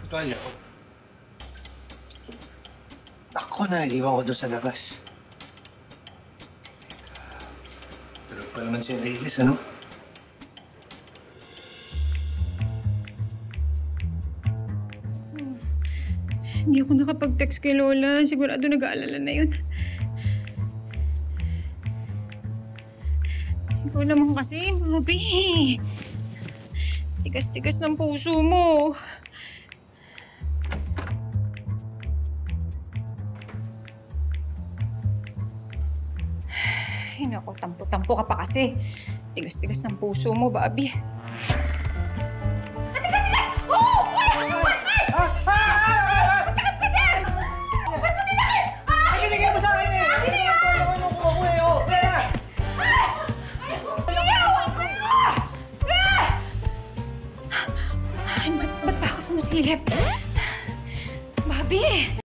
tuwalya ko. Ako na, iwan ko doon sa labas. Tulog pa naman si Reyes, ano? Hindi ako nakapag-text kay Lola. Sigurado nag-aalala na yun. Ikaw naman kasi, Bobby. Tigas-tigas ng puso mo. Ay, naku, tampo-tampo ka pa kasi. Tigas-tigas ng puso mo, Bobby. Ba't ba ako sumasilip? Bobby!